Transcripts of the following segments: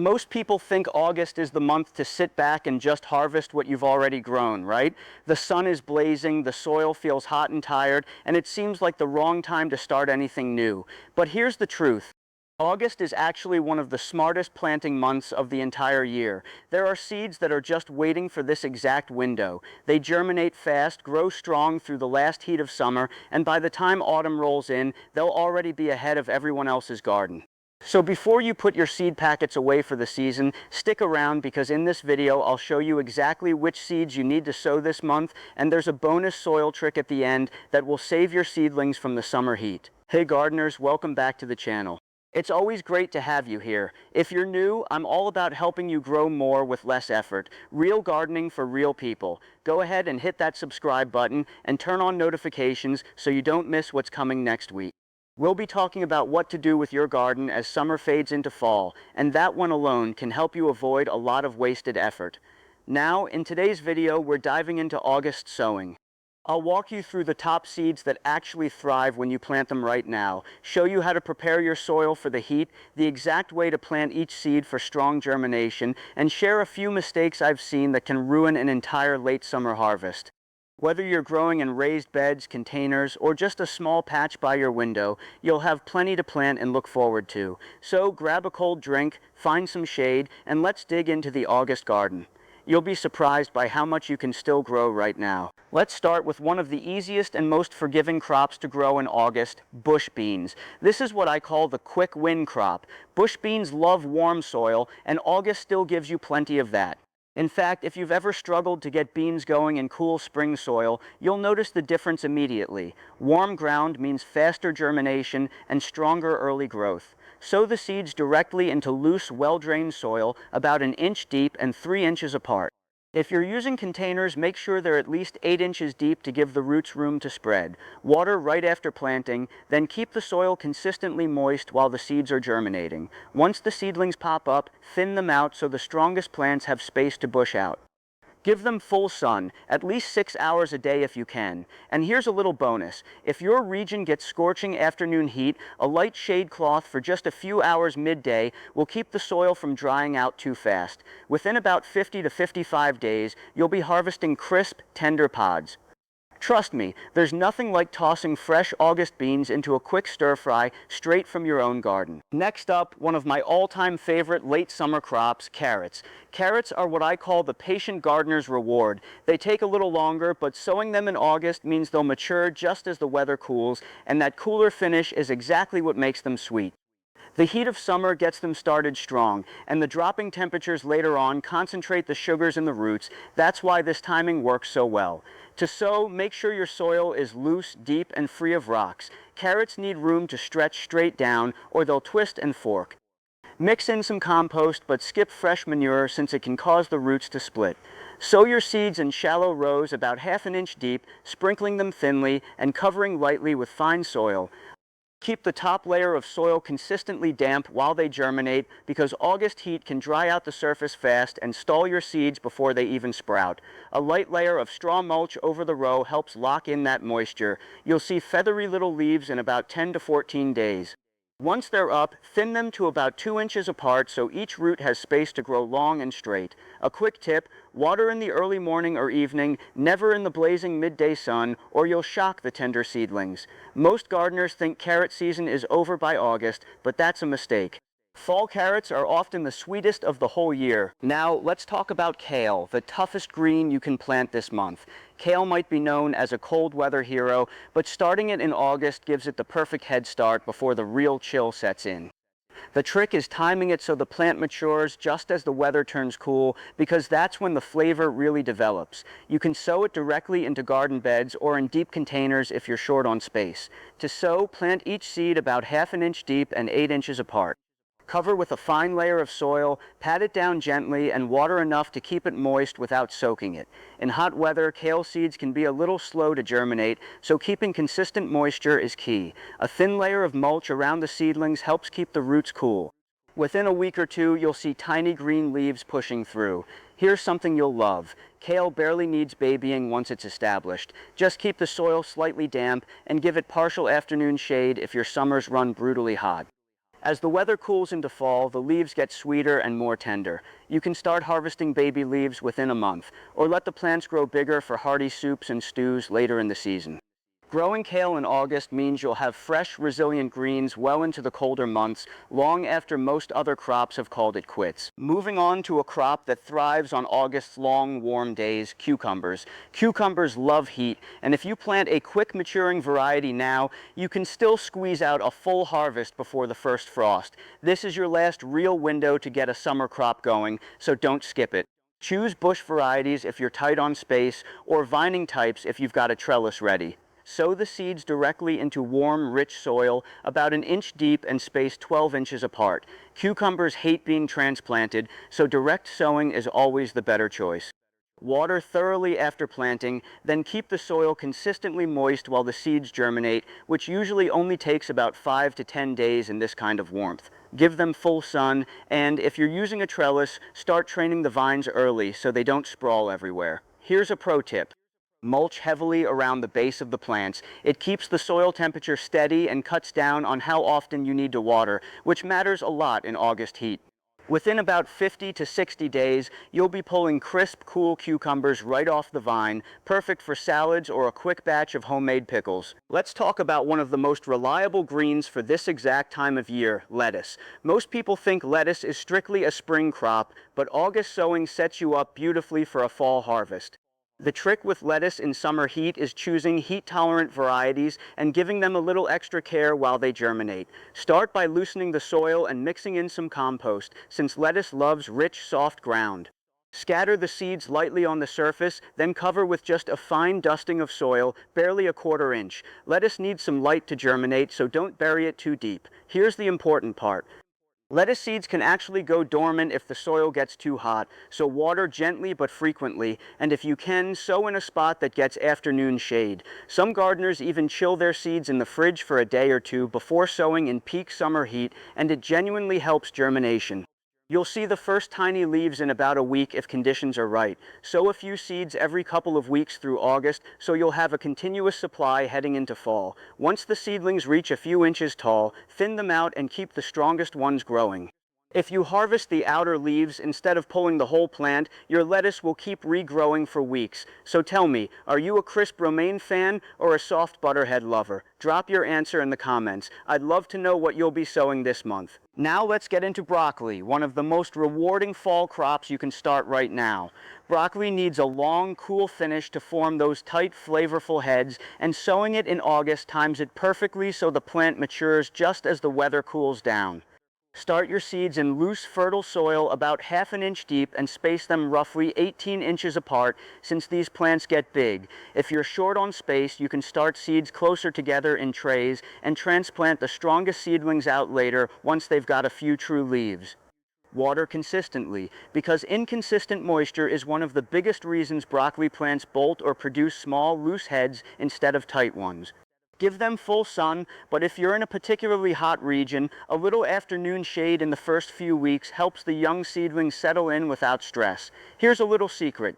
Most people think August is the month to sit back and just harvest what you've already grown, right? The sun is blazing, the soil feels hot and tired, and it seems like the wrong time to start anything new. But here's the truth. August is actually one of the smartest planting months of the entire year. There are seeds that are just waiting for this exact window. They germinate fast, grow strong through the last heat of summer, and by the time autumn rolls in, they'll already be ahead of everyone else's garden. So before you put your seed packets away for the season, stick around because in this video I'll show you exactly which seeds you need to sow this month, and there's a bonus soil trick at the end that will save your seedlings from the summer heat. Hey gardeners, welcome back to the channel. It's always great to have you here. If you're new, I'm all about helping you grow more with less effort. Real gardening for real people. Go ahead and hit that subscribe button and turn on notifications so you don't miss what's coming next week. We'll be talking about what to do with your garden as summer fades into fall, and that one alone can help you avoid a lot of wasted effort. Now, in today's video, we're diving into August sowing. I'll walk you through the top seeds that actually thrive when you plant them right now, show you how to prepare your soil for the heat, the exact way to plant each seed for strong germination, and share a few mistakes I've seen that can ruin an entire late summer harvest. Whether you're growing in raised beds, containers, or just a small patch by your window, you'll have plenty to plant and look forward to. So grab a cold drink, find some shade, and let's dig into the August garden. You'll be surprised by how much you can still grow right now. Let's start with one of the easiest and most forgiving crops to grow in August, bush beans. This is what I call the quick win crop. Bush beans love warm soil, and August still gives you plenty of that. In fact, if you've ever struggled to get beans going in cool spring soil, you'll notice the difference immediately. Warm ground means faster germination and stronger early growth. Sow the seeds directly into loose, well-drained soil about an inch deep and 3 inches apart. If you're using containers, make sure they're at least 8 inches deep to give the roots room to spread. Water right after planting, then keep the soil consistently moist while the seeds are germinating. Once the seedlings pop up, thin them out so the strongest plants have space to bush out. Give them full sun, at least 6 hours a day if you can. And here's a little bonus. If your region gets scorching afternoon heat, a light shade cloth for just a few hours midday will keep the soil from drying out too fast. Within about 50 to 55 days, you'll be harvesting crisp, tender pods. Trust me, there's nothing like tossing fresh August beans into a quick stir-fry straight from your own garden. Next up, one of my all-time favorite late summer crops, carrots. Carrots are what I call the patient gardener's reward. They take a little longer, but sowing them in August means they'll mature just as the weather cools, and that cooler finish is exactly what makes them sweet. The heat of summer gets them started strong, and the dropping temperatures later on concentrate the sugars in the roots. That's why this timing works so well. To sow, make sure your soil is loose, deep, and free of rocks. Carrots need room to stretch straight down, or they'll twist and fork. Mix in some compost, but skip fresh manure since it can cause the roots to split. Sow your seeds in shallow rows about ½ an inch deep, sprinkling them thinly and covering lightly with fine soil. Keep the top layer of soil consistently damp while they germinate because August heat can dry out the surface fast and stall your seeds before they even sprout. A light layer of straw mulch over the row helps lock in that moisture. You'll see feathery little leaves in about 10 to 14 days. Once they're up, thin them to about 2 inches apart so each root has space to grow long and straight. A quick tip, water in the early morning or evening, never in the blazing midday sun, or you'll shock the tender seedlings. Most gardeners think carrot season is over by August, but that's a mistake. Fall carrots are often the sweetest of the whole year. Now, let's talk about kale, the toughest green you can plant this month. Kale might be known as a cold weather hero, but starting it in August gives it the perfect head start before the real chill sets in. The trick is timing it so the plant matures just as the weather turns cool, because that's when the flavor really develops. You can sow it directly into garden beds or in deep containers if you're short on space. To sow, plant each seed about ½ an inch deep and 8 inches apart. Cover with a fine layer of soil, pat it down gently, and water enough to keep it moist without soaking it. In hot weather, kale seeds can be a little slow to germinate, so keeping consistent moisture is key. A thin layer of mulch around the seedlings helps keep the roots cool. Within a week or two, you'll see tiny green leaves pushing through. Here's something you'll love. Kale barely needs babying once it's established. Just keep the soil slightly damp and give it partial afternoon shade if your summers run brutally hot. As the weather cools into fall, the leaves get sweeter and more tender. You can start harvesting baby leaves within a month, or let the plants grow bigger for hearty soups and stews later in the season. Growing kale in August means you'll have fresh, resilient greens well into the colder months, long after most other crops have called it quits. Moving on to a crop that thrives on August's long, warm days, cucumbers. Cucumbers love heat, and if you plant a quick maturing variety now, you can still squeeze out a full harvest before the first frost. This is your last real window to get a summer crop going, so don't skip it. Choose bush varieties if you're tight on space, or vining types if you've got a trellis ready. Sow the seeds directly into warm, rich soil, about an inch deep and spaced 12 inches apart. Cucumbers hate being transplanted, so direct sowing is always the better choice. Water thoroughly after planting, then keep the soil consistently moist while the seeds germinate, which usually only takes about 5 to 10 days in this kind of warmth. Give them full sun, and if you're using a trellis, start training the vines early so they don't sprawl everywhere. Here's a pro tip. Mulch heavily around the base of the plants. It keeps the soil temperature steady and cuts down on how often you need to water, which matters a lot in August heat. Within about 50 to 60 days, you'll be pulling crisp, cool cucumbers right off the vine, perfect for salads or a quick batch of homemade pickles. Let's talk about one of the most reliable greens for this exact time of year, lettuce. Most people think lettuce is strictly a spring crop, but August sowing sets you up beautifully for a fall harvest. The trick with lettuce in summer heat is choosing heat-tolerant varieties and giving them a little extra care while they germinate. Start by loosening the soil and mixing in some compost, since lettuce loves rich, soft ground. Scatter the seeds lightly on the surface, then cover with just a fine dusting of soil, barely a quarter inch. Lettuce needs some light to germinate, so don't bury it too deep. Here's the important part. Lettuce seeds can actually go dormant if the soil gets too hot, so water gently but frequently, and if you can, sow in a spot that gets afternoon shade. Some gardeners even chill their seeds in the fridge for a day or two before sowing in peak summer heat, and it genuinely helps germination. You'll see the first tiny leaves in about a week if conditions are right. Sow a few seeds every couple of weeks through August, so you'll have a continuous supply heading into fall. Once the seedlings reach a few inches tall, thin them out and keep the strongest ones growing. If you harvest the outer leaves instead of pulling the whole plant, your lettuce will keep regrowing for weeks. So tell me, are you a crisp romaine fan or a soft butterhead lover? Drop your answer in the comments. I'd love to know what you'll be sowing this month. Now let's get into broccoli, one of the most rewarding fall crops you can start right now. Broccoli needs a long, cool finish to form those tight, flavorful heads, and sowing it in August times it perfectly so the plant matures just as the weather cools down. Start your seeds in loose, fertile soil about half an inch deep and space them roughly 18 inches apart since these plants get big. If you're short on space, you can start seeds closer together in trays and transplant the strongest seedlings out later once they've got a few true leaves. Water consistently, because inconsistent moisture is one of the biggest reasons broccoli plants bolt or produce small, loose heads instead of tight ones. Give them full sun, but if you're in a particularly hot region, a little afternoon shade in the first few weeks helps the young seedlings settle in without stress. Here's a little secret.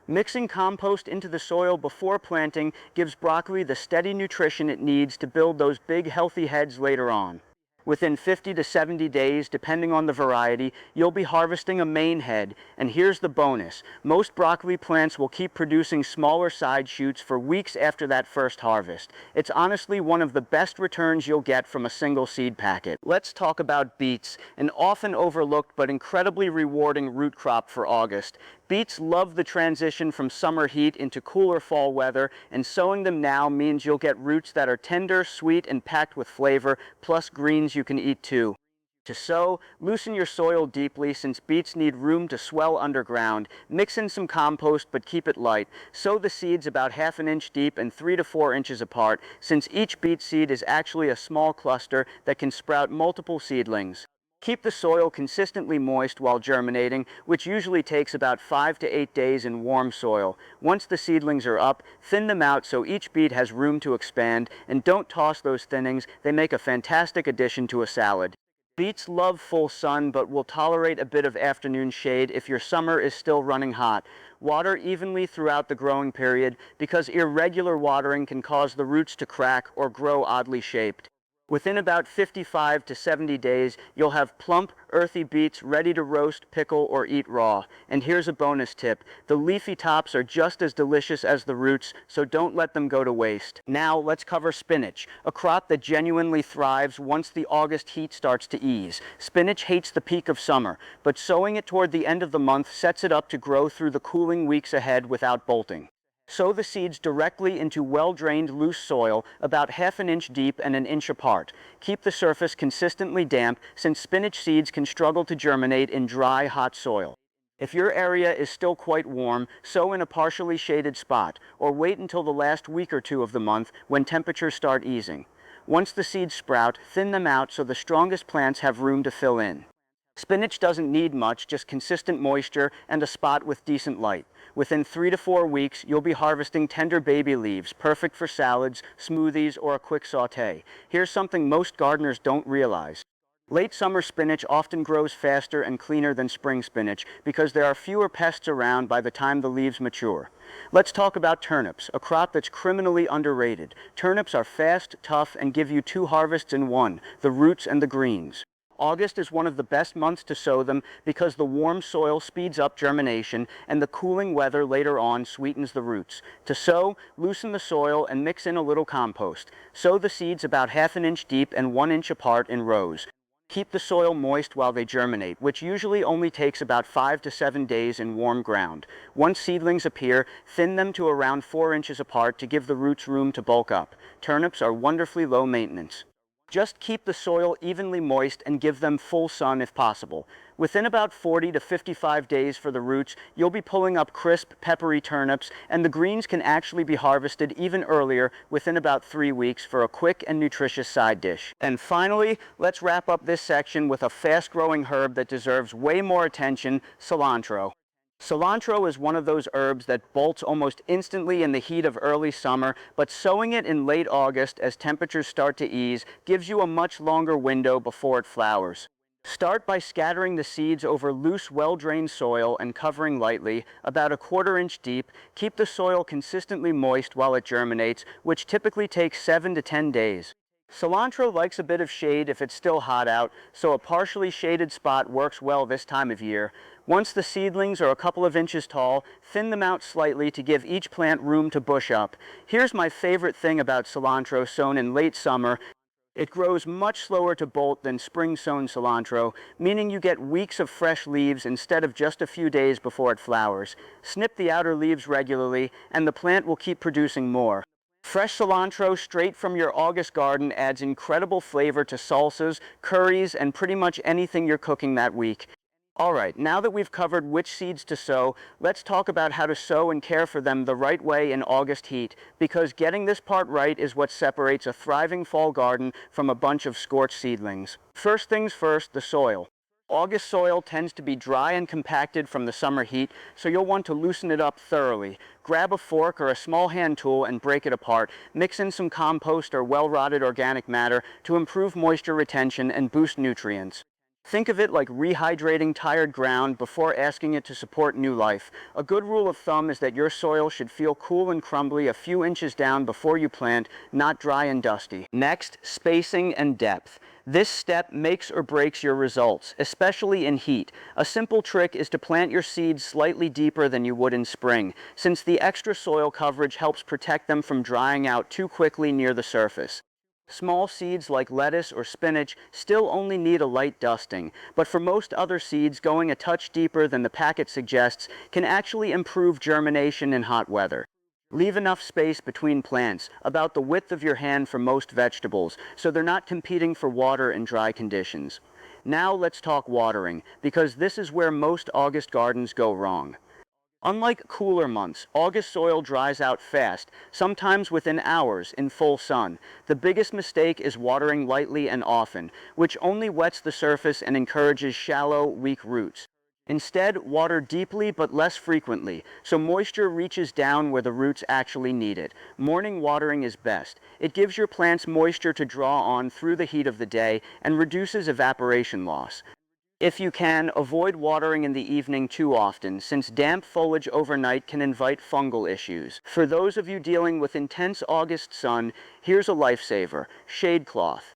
Mixing compost into the soil before planting gives broccoli the steady nutrition it needs to build those big, healthy heads later on. Within 50 to 70 days, depending on the variety, you'll be harvesting a main head. And here's the bonus. Most broccoli plants will keep producing smaller side shoots for weeks after that first harvest. It's honestly one of the best returns you'll get from a single seed packet. Let's talk about beets, an often overlooked but incredibly rewarding root crop for August. Beets love the transition from summer heat into cooler fall weather, and sowing them now means you'll get roots that are tender, sweet, and packed with flavor, plus greens you can eat too. To sow, loosen your soil deeply since beets need room to swell underground. Mix in some compost but keep it light. Sow the seeds about half an inch deep and 3 to 4 inches apart since each beet seed is actually a small cluster that can sprout multiple seedlings. Keep the soil consistently moist while germinating, which usually takes about 5 to 8 days in warm soil. Once the seedlings are up, thin them out so each beet has room to expand, and don't toss those thinnings. They make a fantastic addition to a salad. Beets love full sun but will tolerate a bit of afternoon shade if your summer is still running hot. Water evenly throughout the growing period because irregular watering can cause the roots to crack or grow oddly shaped. Within about 55 to 70 days, you'll have plump, earthy beets ready to roast, pickle, or eat raw. And here's a bonus tip. The leafy tops are just as delicious as the roots, so don't let them go to waste. Now, let's cover spinach, a crop that genuinely thrives once the August heat starts to ease. Spinach hates the peak of summer, but sowing it toward the end of the month sets it up to grow through the cooling weeks ahead without bolting. Sow the seeds directly into well-drained loose soil about ½ inch deep and 1 inch apart. Keep the surface consistently damp since spinach seeds can struggle to germinate in dry, hot soil. If your area is still quite warm, sow in a partially shaded spot, or wait until the last week or two of the month when temperatures start easing. Once the seeds sprout, thin them out so the strongest plants have room to fill in. Spinach doesn't need much, just consistent moisture and a spot with decent light. Within 3 to 4 weeks, you'll be harvesting tender baby leaves, perfect for salads, smoothies, or a quick sauté. Here's something most gardeners don't realize. Late summer spinach often grows faster and cleaner than spring spinach because there are fewer pests around by the time the leaves mature. Let's talk about turnips, a crop that's criminally underrated. Turnips are fast, tough, and give you 2 harvests in one, the roots and the greens. August is one of the best months to sow them because the warm soil speeds up germination and the cooling weather later on sweetens the roots. To sow, loosen the soil and mix in a little compost. Sow the seeds about ½ inch deep and 1 inch apart in rows. Keep the soil moist while they germinate, which usually only takes about 5 to 7 days in warm ground. Once seedlings appear, thin them to around 4 inches apart to give the roots room to bulk up. Turnips are wonderfully low maintenance. Just keep the soil evenly moist and give them full sun if possible. Within about 40 to 55 days for the roots, you'll be pulling up crisp, peppery turnips, and the greens can actually be harvested even earlier, within about 3 weeks, for a quick and nutritious side dish. And finally, let's wrap up this section with a fast-growing herb that deserves way more attention: cilantro. Cilantro is one of those herbs that bolts almost instantly in the heat of early summer, but sowing it in late August as temperatures start to ease gives you a much longer window before it flowers. Start by scattering the seeds over loose, well-drained soil and covering lightly, about ¼ inch deep. Keep the soil consistently moist while it germinates, which typically takes 7 to 10 days. Cilantro likes a bit of shade if it's still hot out, so a partially shaded spot works well this time of year. Once the seedlings are a couple of inches tall, thin them out slightly to give each plant room to bush up. Here's my favorite thing about cilantro sown in late summer. It grows much slower to bolt than spring-sown cilantro, meaning you get weeks of fresh leaves instead of just a few days before it flowers. Snip the outer leaves regularly, and the plant will keep producing more. Fresh cilantro straight from your August garden adds incredible flavor to salsas, curries, and pretty much anything you're cooking that week. Alright, now that we've covered which seeds to sow, let's talk about how to sow and care for them the right way in August heat, because getting this part right is what separates a thriving fall garden from a bunch of scorched seedlings. First things first, the soil. August soil tends to be dry and compacted from the summer heat, so you'll want to loosen it up thoroughly. Grab a fork or a small hand tool and break it apart. Mix in some compost or well-rotted organic matter to improve moisture retention and boost nutrients. Think of it like rehydrating tired ground before asking it to support new life. A good rule of thumb is that your soil should feel cool and crumbly a few inches down before you plant, not dry and dusty. Next, spacing and depth. This step makes or breaks your results, especially in heat. A simple trick is to plant your seeds slightly deeper than you would in spring, since the extra soil coverage helps protect them from drying out too quickly near the surface. Small seeds like lettuce or spinach still only need a light dusting, but for most other seeds, going a touch deeper than the packet suggests can actually improve germination in hot weather. Leave enough space between plants, about the width of your hand for most vegetables, so they're not competing for water in dry conditions. Now let's talk watering, because this is where most August gardens go wrong. Unlike cooler months, August soil dries out fast, sometimes within hours in full sun. The biggest mistake is watering lightly and often, which only wets the surface and encourages shallow, weak roots. Instead, water deeply but less frequently, so moisture reaches down where the roots actually need it. Morning watering is best. It gives your plants moisture to draw on through the heat of the day and reduces evaporation loss. If you can, avoid watering in the evening too often, since damp foliage overnight can invite fungal issues. For those of you dealing with intense August sun, here's a lifesaver: shade cloth.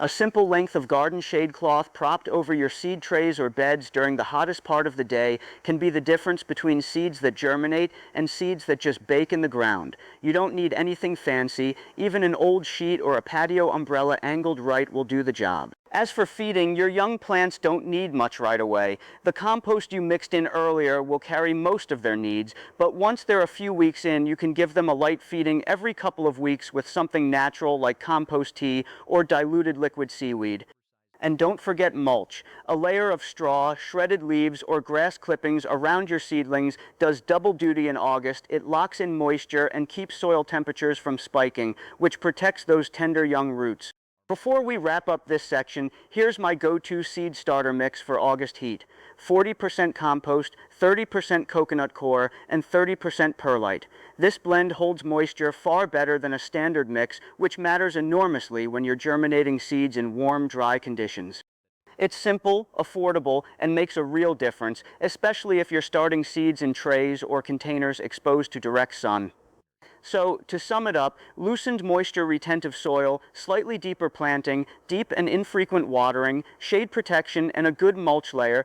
A simple length of garden shade cloth propped over your seed trays or beds during the hottest part of the day can be the difference between seeds that germinate and seeds that just bake in the ground. You don't need anything fancy, even an old sheet or a patio umbrella angled right will do the job. As for feeding, your young plants don't need much right away. The compost you mixed in earlier will carry most of their needs, but once they're a few weeks in, you can give them a light feeding every couple of weeks with something natural like compost tea or diluted liquid seaweed. And don't forget mulch. A layer of straw, shredded leaves, or grass clippings around your seedlings does double duty in August. It locks in moisture and keeps soil temperatures from spiking, which protects those tender young roots. Before we wrap up this section, here's my go-to seed starter mix for August heat. 40% compost, 30% coconut coir, and 30% perlite. This blend holds moisture far better than a standard mix, which matters enormously when you're germinating seeds in warm, dry conditions. It's simple, affordable, and makes a real difference, especially if you're starting seeds in trays or containers exposed to direct sun. So, to sum it up, loosened moisture-retentive soil, slightly deeper planting, deep and infrequent watering, shade protection, and a good mulch layer,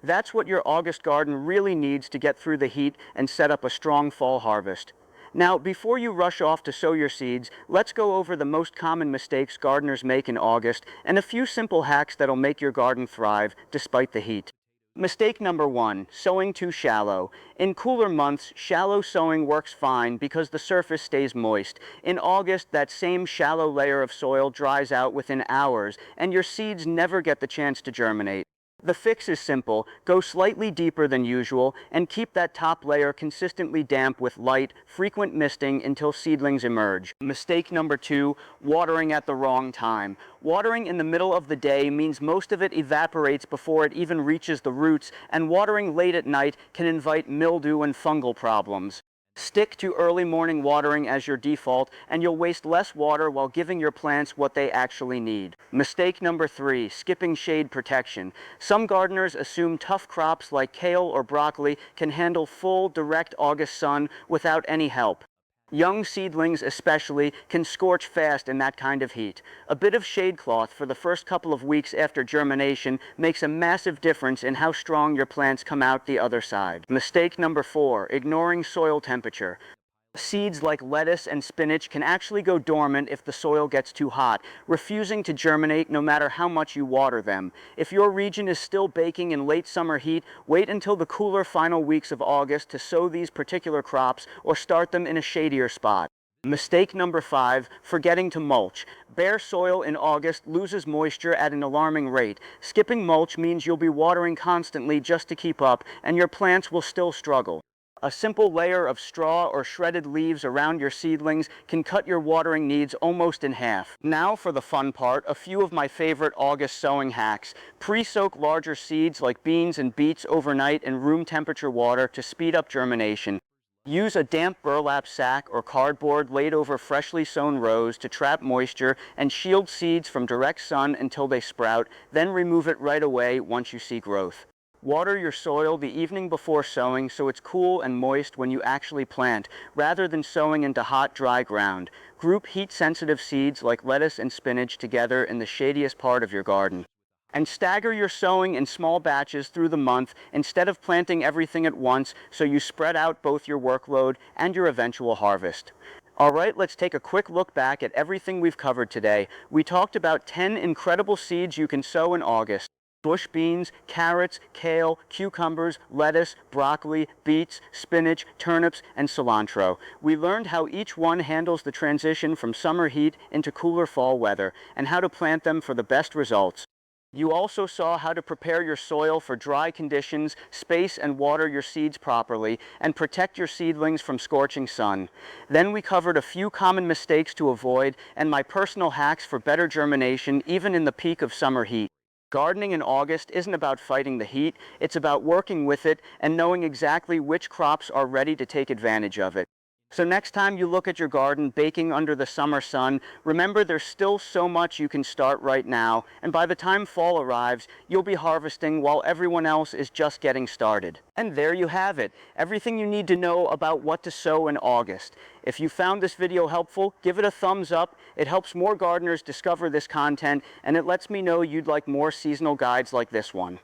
that's what your August garden really needs to get through the heat and set up a strong fall harvest. Now, before you rush off to sow your seeds, let's go over the most common mistakes gardeners make in August and a few simple hacks that'll make your garden thrive despite the heat. Mistake number 1, sowing too shallow. In cooler months, shallow sowing works fine because the surface stays moist. In August, that same shallow layer of soil dries out within hours, and your seeds never get the chance to germinate. The fix is simple. Go slightly deeper than usual and keep that top layer consistently damp with light, frequent misting until seedlings emerge. Mistake number 2, watering at the wrong time. Watering in the middle of the day means most of it evaporates before it even reaches the roots, and watering late at night can invite mildew and fungal problems. Stick to early morning watering as your default, and you'll waste less water while giving your plants what they actually need. Mistake number 3, skipping shade protection. Some gardeners assume tough crops like kale or broccoli can handle full, direct August sun without any help. Young seedlings especially can scorch fast in that kind of heat. A bit of shade cloth for the first couple of weeks after germination makes a massive difference in how strong your plants come out the other side. Mistake number 4, ignoring soil temperature. Seeds like lettuce and spinach can actually go dormant if the soil gets too hot, refusing to germinate no matter how much you water them. If your region is still baking in late summer heat, wait until the cooler final weeks of August to sow these particular crops or start them in a shadier spot. Mistake number 5, forgetting to mulch. Bare soil in August loses moisture at an alarming rate. Skipping mulch means you'll be watering constantly just to keep up, and your plants will still struggle. A simple layer of straw or shredded leaves around your seedlings can cut your watering needs almost in half. Now for the fun part, a few of my favorite August sowing hacks. Pre-soak larger seeds like beans and beets overnight in room temperature water to speed up germination. Use a damp burlap sack or cardboard laid over freshly sown rows to trap moisture and shield seeds from direct sun until they sprout, then remove it right away once you see growth. Water your soil the evening before sowing so it's cool and moist when you actually plant, rather than sowing into hot, dry ground. Group heat-sensitive seeds like lettuce and spinach together in the shadiest part of your garden. And stagger your sowing in small batches through the month instead of planting everything at once so you spread out both your workload and your eventual harvest. Alright, let's take a quick look back at everything we've covered today. We talked about 10 incredible seeds you can sow in August. Bush beans, carrots, kale, cucumbers, lettuce, broccoli, beets, spinach, turnips, and cilantro. We learned how each one handles the transition from summer heat into cooler fall weather, and how to plant them for the best results. You also saw how to prepare your soil for dry conditions, space and water your seeds properly, and protect your seedlings from scorching sun. Then we covered a few common mistakes to avoid and my personal hacks for better germination even in the peak of summer heat. Gardening in August isn't about fighting the heat, it's about working with it and knowing exactly which crops are ready to take advantage of it. So next time you look at your garden baking under the summer sun, remember there's still so much you can start right now, and by the time fall arrives, you'll be harvesting while everyone else is just getting started. And there you have it, everything you need to know about what to sow in August. If you found this video helpful, give it a thumbs up. It helps more gardeners discover this content, and it lets me know you'd like more seasonal guides like this one.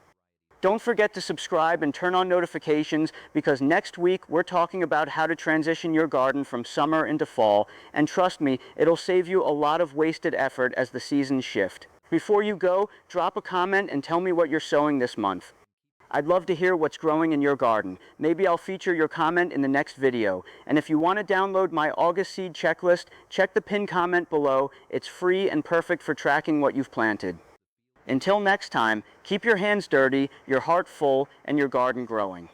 Don't forget to subscribe and turn on notifications, because next week we're talking about how to transition your garden from summer into fall, and trust me, it'll save you a lot of wasted effort as the seasons shift. Before you go, drop a comment and tell me what you're sowing this month. I'd love to hear what's growing in your garden. Maybe I'll feature your comment in the next video. And if you want to download my August seed checklist, check the pinned comment below. It's free and perfect for tracking what you've planted. Until next time, keep your hands dirty, your heart full, and your garden growing.